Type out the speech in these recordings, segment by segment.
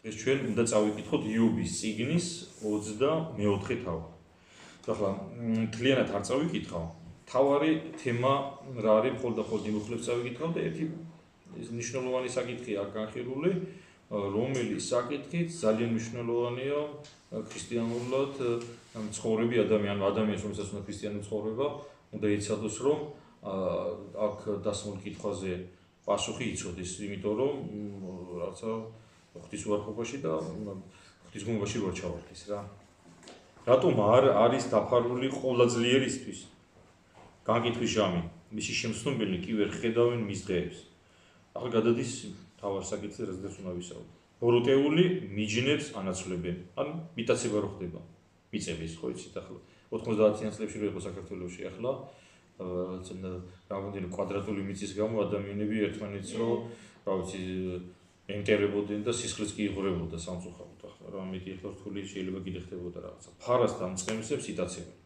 დღეს ჩვენ უნდა წავიკითხოთ იობის წიგნის 24 თავი. ახლა მთლიანად არ წავიკითხავ. თავარი თემა რა არის, მხოლოდ იმუხლებს წავიკითხავ და ერთი მნიშვნელოვანი საკითხია განხილული, რომელიც საკითხიც ძალიან მნიშვნელოვანია ქრისტიანულად ცხოვრები ადამიანს, რომელსაც უნდა ქრისტიანული ცხოვრება, უნდა იცოდოს, რომ აქ დასმულ კითხვაზე პასუხი იცოდეს, იმიტომ რომ რაცა ღვთისუარყოფაში და ღვთისგონებაში რო ჩავარდეს რა. რატომ არ არის დაფარული ყოვლადძლიერისთვის? განკითხვის ჟამი, მისი შემცნობელი კი ვერ ხედავენ მის დღეებს. ახლა გადადის თავარ საკითხზე, რაზეც უნდა ვისაუბროთ. ბოროტეული მიჯნებს ანაცვლებენ. ან მიტაცება რო ხდება. მიწების ხო იცით ახლა 90-იან წლებში რო იყო საქართველოში ახლა რამდენი კვადრატული მიწის გამო ადამიანები ერთმანეთს რო რა ვიცი ენტერებოდნენ და სისხლიც კი იღურებოდა სამწუხაროდ ახლა რა მეტი ახლა რთული შეიძლება კიდე ხდებოდა რაღაცა. ფარას დამწყემსებს იტაცებენ.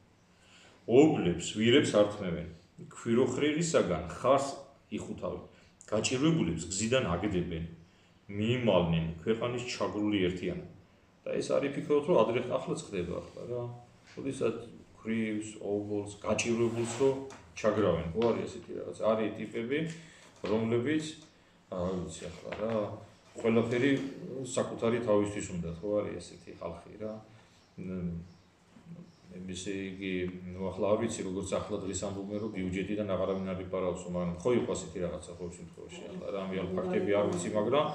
ობლებს ვირებს ართმევენ. ქვიროხრერისაგან ხარს იხუთავენ. გაჭირვებულებს გზიდან აგდებენ. მიიმალნენ ქვეყანის ჩაგრული ერთიანობა. და ეს არის ფიქრობთ რომ ადრე ახლაც ხდება ახლა რა. როდესაც ქვრივს, ობოლს, გაჭირვებულს რო ჩაგრავენ. ხო არის ესეთი რაღაც. არის ტიპები, რომლებიც არ ვიცი ახლა რა, ყველაფერი საკუთარი თავისთვის უნდა, ხო არის ესეთი ხალხი რა. ესე იგი, ახლა არ ვიცი როგორც ახლა დღეს ამბობენ რომ ბიუჯეტიდან აღარავინ არ იპარავსო, მაგრამ ხო იყო ასეთი რაღაცა ყოველ შემთხვევაში. ახლა რა ამიან ფაქტები არ ვიცი, მაგრამ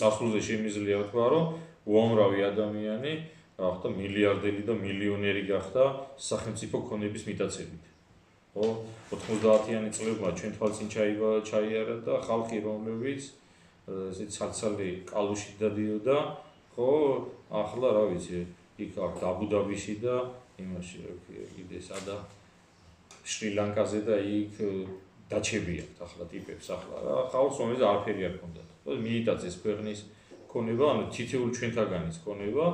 წასულზე შემიძლია ვთქვა რომ უამრავი ადამიანი გახდა მილიარდელი და მილიონერი გახდა სახელმწიფო ქონების მიტაცებით. ხო, 90-იანი წლებმა ჩვენ თვალწინ ჩაიარა და ხალხი რომლებიც ესე ცალცალი კალუში დადიოდა, ხო, ახლა რა ვიცი, იქ აქვს აბუ-დაბიში და იმაში კიდე სადა შრი-ლანკაზე და იქ დაჩებიათ ახლა ტიპებს ახლა რა, ხალხს რომელიც არაფერი არ ჰქონდათ. მიიტაცეს ქვეყნის ქონება, ანუ თითოეული ჩვენთაგანის ქონება,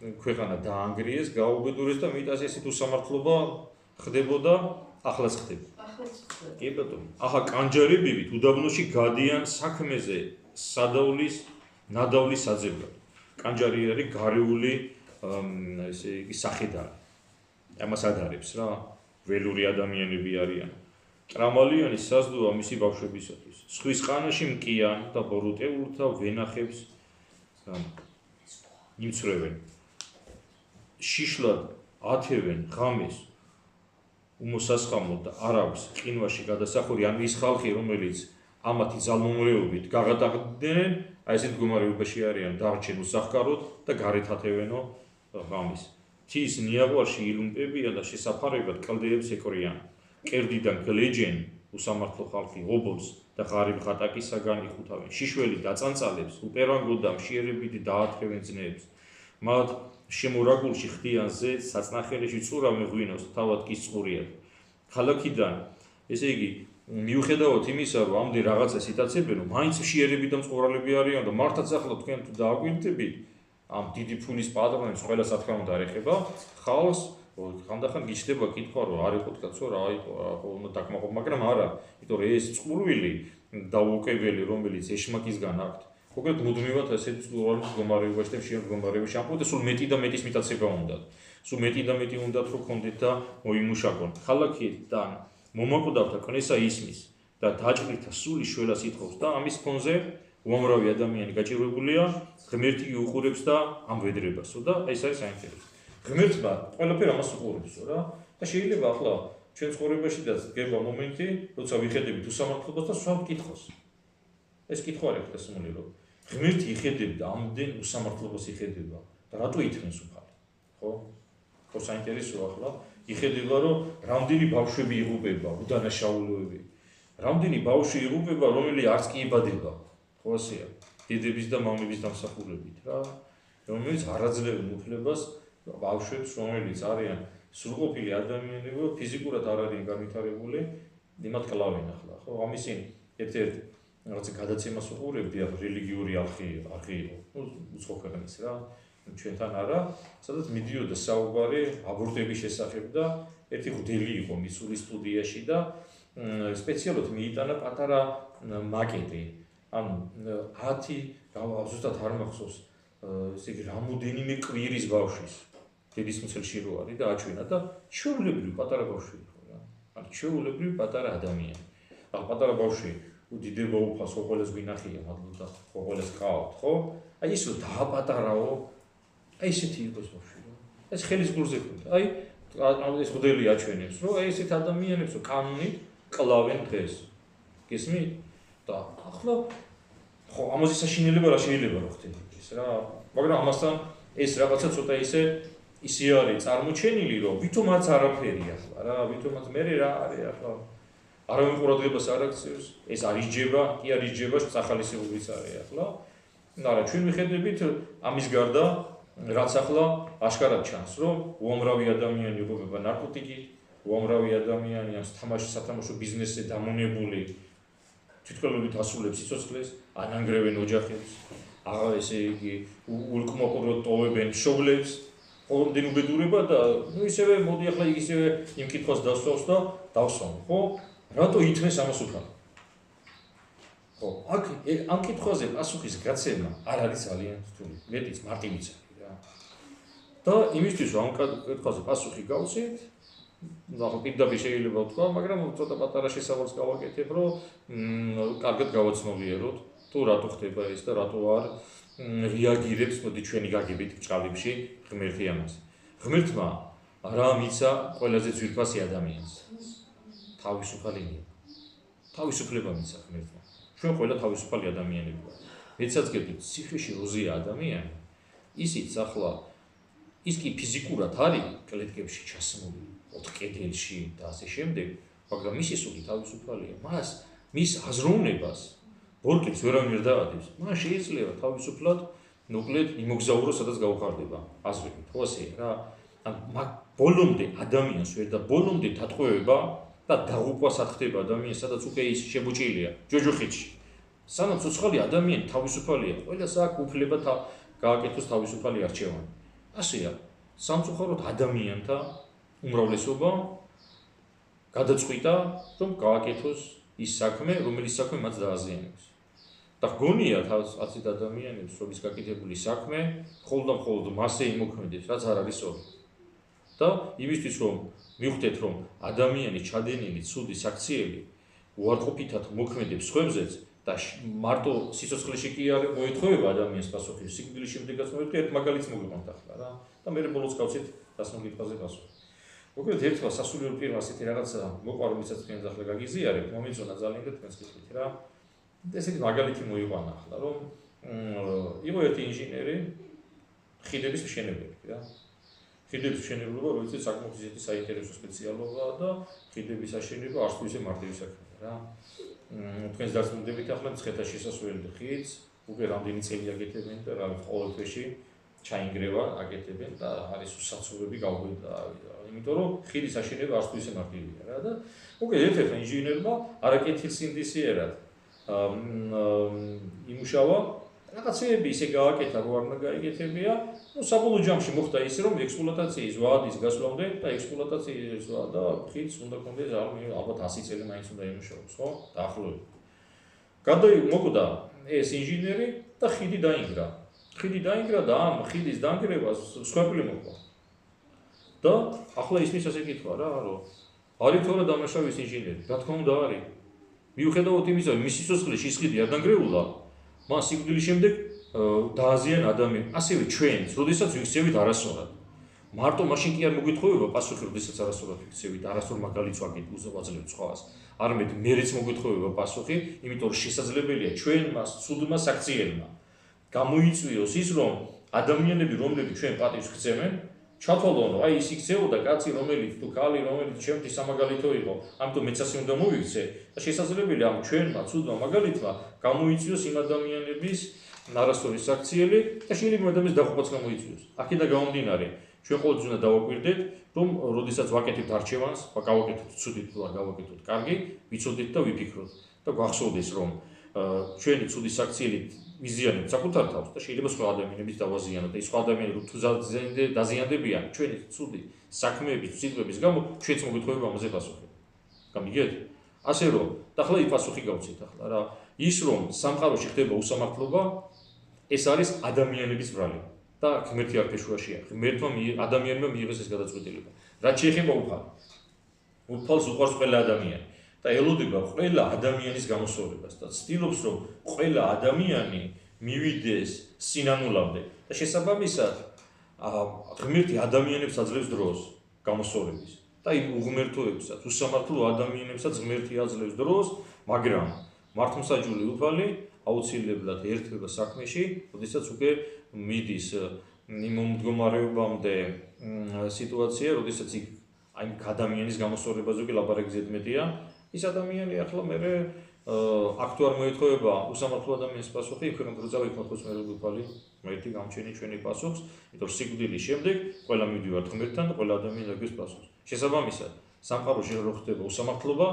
ქვეყანა დაანგრიეს, გაუბედურეს და მიიტაცეს ესეთ უსამართლობა ხდებოდა, ახლაც ხდება. კი ბატონო. ახლა კანჯარებივით უდაბნოში გადიან საქმეზე სადავლის, ნადავლის საძებნად. კანჯარი არის გარეული ესე იგი სახედარი. ამას ადარებს რა, ველური ადამიანები არიან. ტრამალიანი საზდუა მისი ბავშვებისათვის. სხვის ყანაში მკიან და ბოროტეულთა ვენახებს იმცრევენ. შიშლად ათევენ ღამეს უმოსასხამოდ და არ აქვს ყინვაში გადასახური, ან ის ხალხი, რომელიც ამათი ძალმომრეობით გაღატაკდნენ, აი ესეთ მდგომარეობაში არიან, დარჩენ უსახკაროდ და გარეთ ათევენო ღამეს. მთის ნიაღვარში ილუმპებიან და შესაფარებად კლდეებს ეკვრიან. კერდიდან გლეჯენ უსამართლო ხალხი ობოლს და ღარიბ ღატაკისაგან იხუთავენ. შიშველი დაწანწალებს უპერანგოდ და მშიერებით დაათრევენ ძნეებს. მათ შემორაგულში ხდიან ზეთს, საწნახელში წურავენ ღვინოს, თავად კი წყურიათ. ქალაქიდან, ესე იგი, მიუხედავად იმისა, რომ ამდენ რაღაცას იტაცებენ, რომ მაინც მშიერები და მწყურალები არიან და მართაც ახლა თქვენ თუ დააგვირთებით ამ დიდი ფულის პატრონებს ყველა სათქმა უნდა არ ეხება, ხალხს ხანდახან გიჩნდება კითხვა, რომ არ იყოთ კაცო, რა იყო, უნდა დაკმაყოფ, მაგრამ არა, იმიტომ რომ ეს წყურვილი დაუოკებელი, რომელიც ეშმაკისგან აქვთ, konkret მუდმივად ასეთ წყურვალის მდგომარეობაში და მშიერ მდგომარეობაში ამბობთ, სულ მეტი და მეტის მიტაცება უნდათ. სულ მეტი და მეტი უნდათ, რომ კონდეთ და მოიმუშაკონ. ქალაქიდან მომაკვდავთა კნესა ისმის და დაჭრითა სული შველას ითხოვს და ამის ფონზე უამრავი ადამიანი გაჭირვებულია, ღმერთი უყურებს და ამ ვედრებასო და ეს არის საინტერესო. ღმერთმა ყველაფერი ამას უყურებსო რა და შეიძლება ახლა ჩვენ ცხოვრებაშიდაც დგება მომენტი, როცა ვიხედებით უსამართლობას და სვავ კითხოს. ეს კითხვა არის დასმული რომ ღმერთი იხედებდა ამდენ უსამართლობას იხედება და რატო ითმენს უფალი? ხო? ხო საინტერესო ახლა იხედება რომ რამდენი ბავშვები იღუპება, უდანაშაულოები. რამდენი ბავშვი იღუპება, რომელიც არც კი იბადება. ხო ასეა. დედების და მამების დამსახურებით რა, რომელიც არ აძლევენ უფლებას ბავშვებს, რომელიც არიან სრულყოფილი ადამიანები, ფიზიკურად არ არიან განვითარებული, იმათ კლავენ ახლა, ხო? ამისინ ერთ-ერთ რაღაცა გადაცემას უყურებდი, ახლა რელიგიური არხი იყო, უცხო ქვეყნის რა, ჩვენთან არა, სადაც მიდიოდა საუბარი აბორტების შესახებ და ერთი ღვთელი იყო მისურის სტუდიაში და სპეციალურად მიიტანა პატარა მაკეტი, ანუ 10 ზუსტად არ მახსოვს ესე იგი რამოდენიმე კვირის ბავშვის დედის მცელში რო არის და აჩვენა და ჩვეულებრივი პატარა ბავშვი იყო რა. ან ჩვეულებრივი პატარა ადამიანი. ახლა პატარა ბავშვი უდიდება უფალს ყოველს გვინახია, მადლობა ყოველს ყავთ, ხო? აი ის რომ დააპატარაო, აი ესეთი იყოს ბავშვი რა. ეს ხელის გულზე ხვდა. აი ეს მოდელი აჩვენებს, რომ აი ესეთ ადამიანებს რომ კანონით კლავენ დღეს. გესმით? და ახლა ხო ამაზე საშინელება რა შეიძლება რა ხდეს რა. მაგრამ ამასთან ეს რაღაცა ცოტა ისე არის წარმოჩენილი, რომ ვითომაც არაფერი ახლა რა, ვითომაც მე რა არის ახლა არავინ ყურადღებას არ აქცევს, ეს არ იჯება, კი არ იჯება, სახალისებურიც არის ახლა. მაგრამ ჩვენ მიხედებით ამის გარდა რაც ახლა აშკარად ჩანს, რომ უამრავი ადამიანი იყოფება ნარკოტიკით, უამრავი ადამიანი ამ სათამაშო ბიზნესზე დამონებული თვითკვლევით ასრულებს სიცოცხლეს, ანანგრევენ ოჯახებს, ესე იგი ულკმოპროდ ტოვებენ მშობლებს, ყოველდღიურ უბედურება და ისევე მოდი ახლა ისევე იმ კითხვას დასვავს და დავსვამ, ხო? რატო ითმეს ამას უკან? ხო, აქ ამ კითხვაზე პასუხის გაცემა არ არის ძალიან რთული, მეტიც მარტივიც არის რა. და იმისთვის რომ ამ კითხვაზე პასუხი გავცეთ, ახლა პირდაპირ შეიძლება ვთქვა, მაგრამ ცოტა პატარა შესავალს გავაკეთებ, რომ კარგად გავაცნობიეროთ, თუ რატო ხდება ეს და რატო არ რეაგირებს, მოდი ჩვენი გაგებით ბრჭყალებში ღმერთი ამაზე. ღმერთმა რა მიცა ყველაზე ძვირფასი ადამიანს? თავისუფალი ნება. თავისუფლება მიცა ღმერთმა. ჩვენ ყველა თავისუფალი ადამიანები ვართ. მეცაც გეტყვით, ციხეში როზია ადამიანი, ისიც ახლა ის კი ფიზიკურად არის კლეტკებში ჩასმული, 4 კედელში და ასე შემდეგ, მაგრამ მისი სული თავისუფალია. მას მის აზროვნებას ბორკებს ვერავინ ვერ დაადებს. მას შეიძლება თავისუფლად მოკლედ იმოგზაუროს, სადაც გაუხარდება აზრებით. ხო ასეა რა. ან ბოლომდე ადამიანს ვერ და ბოლომდე დატყვევება და დაღუპვას ატხდება ადამიანს, სადაც უკვე ის შემოჭილია ჯოჯოხეთში. სანამ ცოცხალი ადამიანი თავისუფალია, ყველას აქვს უფლება გააკეთოს თავისუფალი არჩევანი. ასეა, სამწუხაროდ ადამიანთა უმრავლესობა გადაწყვიტა, რომ გააკეთოს ის საქმე, რომელიც საქმე მათ დააზიანებს. და გონია ასეთ ადამიანებს, რომ ის გაკეთებული საქმე მხოლოდ მასე იმოქმედებს, რაც არ არის ორი. და იმისთვის რომ მივხვდეთ, რომ ადამიანი ჩადენილი ცუდი საქციელი უარყოფითად მოქმედებს სხვებზეც და მარტო სიცოცხლეში კი არ მოეთხოვება ადამიანს პასუხი, სიკვდილის შემდეგაც მოეთხოვება, ერთ მაგალითს მოგიყვანთ ახლა რა. და მე ბოლოს გავცეთ დასმულ კითხვაზე პასუხი. მოკლედ ერთმა სასულიერო პირმა ასეთი რაღაცა მოყვა, რომელსაც თქვენ ახლა გაგიზიარებთ, მომიწონა ძალიან და თქვენს გიყვით რა. ესეთი მაგალითი მოიყვანა ახლა, რომ იყო ერთი ინჟინერი ხიდების მშენებელი რა. ხიდების მშენებლობა, რომელიც საკმაოდ ისეთი საინტერესო სპეციალობაა და ხიდების აშენება არც თუ ისე მარტივი საქმეა რა. თქვენს დარწმუნდებით ახლა მცხეთას შესასვლელი ხიდს უკვე რამდენი წელი აკეთებენ და რა ყოველ თვეში ჩაინგრევა აკეთებენ და არის უსაცურები გავგვიდა, იმიტომ რომ ხიდის აშენება არც თუ ისე მარტივია რა და უკვე ერთ-ერთ ინჟინერმა არაკეთილსინდისიერად იმუშავა რაღაცეები ისე გააკეთა, რომ არ უნდა გაიგეთებია. საბოლოო ჯამში მოხდა ისე, რომ ექსპლუატაციის ვადის გასვლამდე და ექსპლუატაციის ზღვა და ხიდს უნდა კონდეს ალბათ 100 წელი მაინც უნდა იმუშაოს, ხო? დაახლოებით. მოკვდა ეს ინჟინერი და ხიდი დაინგრა. ხიდი დაინგრა და ამ ხიდის დანგრევას სხვაგვარი მოყვა. და ახლა ისმის ასე კითხვა რა, რომ არის თუ არა დამნაშავის ინჟინერი? რა თქმა უნდა არის. მიუხედავად იმისა, რომ მისი სიცოცხლეში ის ხიდი არ დანგრეულა, მას სიკვდილის შემდეგ დააზიანა ადამიანი. ასევე ჩვენც, როდესაც ვიქცევით არასწორად. მარტო მაშინ კი არ მოგვითხოვება პასუხი, როდესაც არასწორად ვიქცევით, არასწორ მაგალითს ვაძლევთ სხვას. არამედ მერეც მოგვითხოვება პასუხი, იმიტომ რომ შესაძლებელია ჩვენმა ცუდმა საქციელმა გამოიწვიოს ის, რომ ადამიანები, რომლებიც ჩვენ პატივს გცემენ, ჩათვალონ, რომ აი ის იქცეოდა კაცი, რომელიც თუ ქალი, რომელიც ჩემთვის სამაგალითო იყო, ამიტომ მეც ასე უნდა მოვიქცე და შესაძლებელია ამ ჩვენმა ცუდმა მაგალითმა გამოიწვიოს იმ ადამიანების არასწორი საქციელი და შეიძლება ადამიანს დაღუპვაც გამოიწვიოს. აქედან გამომდინარე, ჩვენ ყოველთვის უნდა დავაკვირდეთ, რომ როდესაც ვაკეთებთ არჩევანს, გავაკეთოთ ცუდით თუ არ გავაკეთოთ კარგი, ვიცოდეთ და ვიფიქროთ და გვახსოვდეს, რომ ჩვენი ცუდი საქციელი მიზიანებთ საკუთარ თავს და შეიძლება სხვა ადამიანების დავაზიანოთ და ის სხვა ადამიანები თუ დაზიანდებიან ჩვენი ცუდი საქმეების, სიტყვების გამო, ჩვენც მოგვითხოვება ამაზე პასუხი. გამიგეთ? ასე რომ, და ახლა ის პასუხი გავცეთ ახლა რა. ის რომ სამყაროში ხდება უსამართლობა, ეს არის ადამიანების ბრალი და ღმერთი არქეშუაშია. ღმერთმა ადამიანმა მიიღეს ეს გადაწყვეტილება. რაც შეეხება უფალს. უფალს უყვარს ყველა ადამიანი და ელოდება ყველა ადამიანის გამოსწორებას და ცდილობს რომ ყველა ადამიანი მივიდეს სინანულამდე და შესაბამისად ღმერთი ადამიანებს აძლევს დროს გამოსწორების და იმ უღმერთოებსაც, უსამართლო ადამიანებსაც ღმერთი აძლევს დროს, მაგრამ მართლმსაჯული უფალი აუცილებლად ერთვება საქმეში, როდესაც უკვე მიდის იმ მდგომარეობამდე სიტუაცია, როდესაც იქ აი ადამიანის გამოსწორებაზე უკვე ლაპარაკი ზედმეტია, ის ადამიანი ახლა მე აქ თუ არ მოეთხოვება უსამართლო ადამიანის პასუხი, იქ რომ დროწავით მოთხოვს მე უფალი, ღმერთი გამჩენი ჩვენი პასუხს, იმიტომ რომ სიკვდილის შემდეგ ყველა მივდივართ ღმერთთან და ყველა ადამიანი დაგვის პასუხს. შესაბამისად, სამყაროში რო ხდება უსამართლობა,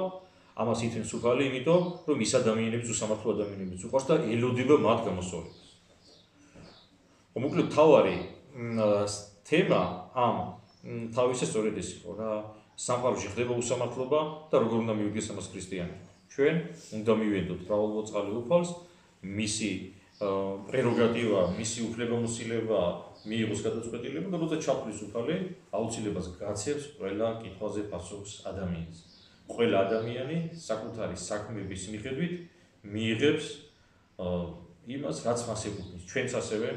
ამას ითქმის უფალი, იმიტომ რომ ის ადამიანებს უსამართლო ადამიანებს უყვარს და ელოდება მათ გამოსწორებას. მოკლედ თავარი თემა ამ თავისი სწორედ ეს იყო რა, სამყაროში ხდება უსამართლობა და როგორ უნდა მივიდეს ამას ქრისტიანი. ჩვენ უნდა მივედოთ მრავალმოწყალე უფალს, მისი პრეროგატივა, მისი უფლებამოსილება მიიღოს გადაწყვეტილება და როცა ჩაფლის უფალი, აუცილებლად გაცემს ყველა კითხვაზე პასუხს ადამიანს. ყველა ადამიანი საკუთარი საქმეების მიხედვით მიიღებს იმას, რაც მას ეკუთვნის. ჩვენც ასევე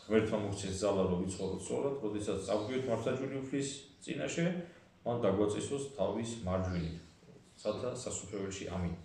ღმერთმა მოგცეს ძალა რომ ვიცხოვროთ სწორად, როდესაც წავდივით მართლმსაჯული უფლის წინაშე, მან დაგვაწესოს თავის მარჯვნივ. სადა სასუფეველში ამინ.